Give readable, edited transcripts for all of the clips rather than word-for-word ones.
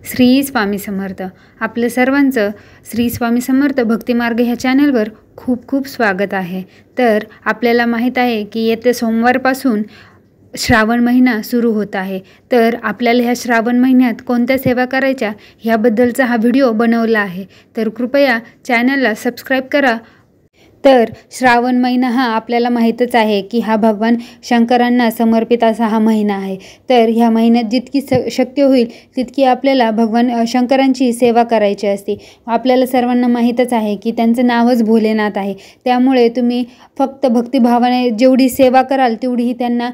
श्री स्वामी समर्थ। आपलं सर्वांचं श्री स्वामी समर्थ भक्तिमार्ग ह्या चॅनलवर खूप खूप स्वागत आहे। तर आपल्याला माहीत आहे की येत्या सोमवारपासून श्रावण महिना सुरू होत आहे। तर आपल्याला ह्या श्रावण महिन्यात कोणत्या सेवा करायच्या ह्याबद्दलचा हा व्हिडिओ बनवला आहे। तर कृपया चॅनलला सबस्क्राईब करा। तर श्रावण महिना हा आपल्याला माहीतच आहे की हा भगवान शंकरांना समर्पित असा हा महिना आहे। तर ह्या महिन्यात जितकी शक्य होईल तितकी आपल्याला भगवान शंकरांची सेवा करायची असते। आपल्याला सर्वांना माहीतच आहे की त्यांचं नावच भोलेनाथ आहे। त्यामुळे तुम्ही फक्त भक्तिभावाने जेवढी सेवा कराल तेवढी त्यांना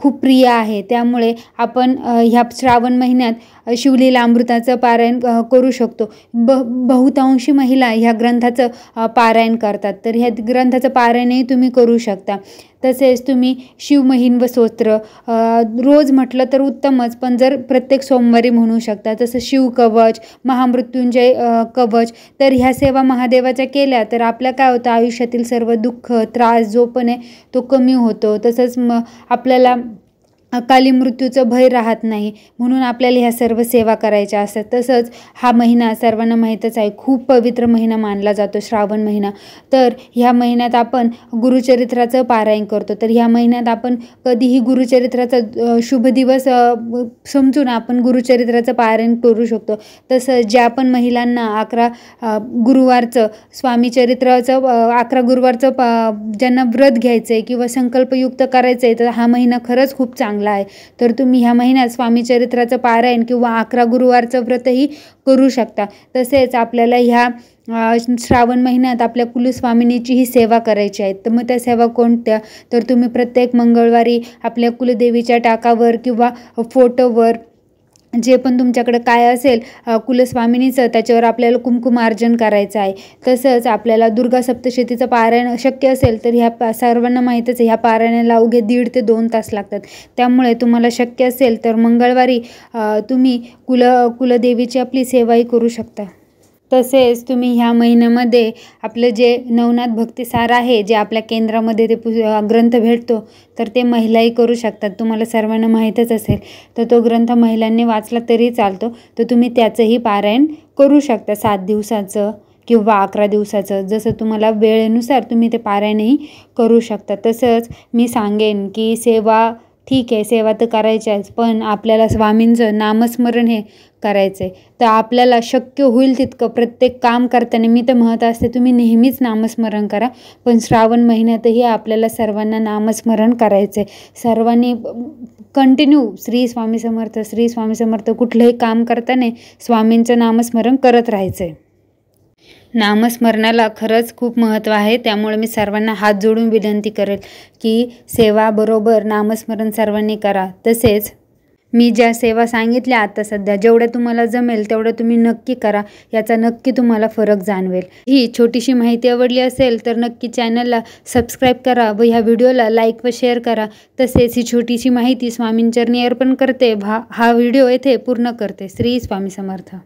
खूप प्रिय आहे। त्यामुळे आपण ह्या श्रावण महिन्यात शिवलीला अमृताचं पारायण करू शकतो। बहुतांशी महिला ह्या ग्रंथाचं पारायण करतात। तर ह्या ग्रंथाचं पारायणही तुम्ही करू शकता। तसेच तुम्ही शिवमहिन्व स्तोत्र रोज म्हटलं तर उत्तमच, पण जर प्रत्येक सोमवारी म्हणू शकता। तसं शिवकवच, महामृत्युंजय कवच, तर ह्या सेवा महादेवाच्या केल्या तर आपल्या काय होतं, आयुष्यातील सर्व दुःख त्रास जो पण आहे तो कमी होतो। तसंच आपल्याला अकाली मृत्यूचं भय राहत नाही, म्हणून आपल्याला ह्या सर्व सेवा करायच्या असतात। तसंच हा महिना सर्वांना माहीतच आहे, खूप पवित्र महिना मानला जातो श्रावण महिना। तर ह्या महिन्यात आपण गुरुचरित्राचं पारायण करतो। तर ह्या महिन्यात आपण कधीही गुरुचरित्राचा शुभ दिवस समजून आपण गुरुचरित्राचं पारायण करू शकतो। तसंच ज्या पण महिलांना 11 गुरुवारचं स्वामीचरित्राचं 11 गुरुवारचं ज्यांना व्रत घ्यायचं आहे किंवा संकल्पयुक्त करायचं आहे, तर हा महिना खरंच खूप चांगला आहे। तर तुम्ही ह्या महिन्यात स्वामीचरित्राचं पारायण किंवा 11 गुरुवारचं व्रतही करू शकता। तसेच आपल्याला ह्या श्रावण महिन्यात आपल्या कुलस्वामिनीचीही सेवा करायची आहे। तर मग त्या सेवा कोणत्या, तर तुम्ही प्रत्येक मंगळवारी आपल्या कुलदेवीच्या टाकावर किंवा फोटोवर जे पण तुमच्याकडे काय असेल कुलस्वामिनीचं, त्याच्यावर आपल्याला कुंकुमार्जन करायचं आहे। तसंच आपल्याला दुर्गा सप्तशतीचं पारायण शक्य असेल तर ह्या सर्वांना माहीतच आहे, ह्या पारायणाला अवघे 1.5 ते 2 तास लागतात। त्यामुळे तुम्हाला शक्य असेल तर मंगळवारी तुम्ही कुलदेवीची आपली सेवाही करू शकता। तसेच तुम्ही ह्या महिन्यामध्ये आपलं जे नवनाथ भक्तिसार आहे, जे आपल्या केंद्रामध्ये ते ग्रंथ भेटतो, तर ते महिलाही करू शकतात। तुम्हाला सर्वांना माहीतच असेल, तर तो ग्रंथ महिलांनी वाचला तरी चालतो। तर तुम्ही त्याचंही पारायण करू शकता 7 दिवसाचं किंवा 11 दिवसाचं, जसं तुम्हाला वेळेनुसार तुम्ही ते पारायणही करू शकता। तसंच मी सांगेन की सेवा ठीक आहे, सेवा तर करायची आहेच, पण आपल्याला स्वामींचं नामस्मरण हे करायचं आहे। तर आपल्याला शक्य होईल तितकं प्रत्येक काम करताना मी तर म्हणत असते तुम्ही नेहमीच नामस्मरण करा, पण श्रावण महिन्यातही आपल्याला सर्वांना नामस्मरण करायचं आहे। सर्वांनी कंटिन्यू श्री स्वामी समर्थ, श्री स्वामी समर्थ कुठलंही काम करताना स्वामींचं नामस्मरण करत राहायचं आहे। नामस्मरणाला खरंच खूप महत्त्व आहे। त्यामुळे मी सर्वांना हात जोडून विनंती करेल की सेवा बरोबर नामस्मरण सर्वांनी करा। तसेच मी ज्या सेवा सांगितल्या आता सध्या, जेवढ्या तुम्हाला जमेल तेवढं तुम्ही नक्की करा, याचा नक्की तुम्हाला फरक जाणवेल। ही छोटीशी माहिती आवडली असेल तर नक्की चॅनलला सबस्क्राईब करा व ह्या व्हिडिओला लाईक व शेअर करा। तसेच ही छोटीशी माहिती स्वामींचरणी अर्पण करते, हा व्हिडिओ येथे पूर्ण करते। श्री स्वामी समर्थ।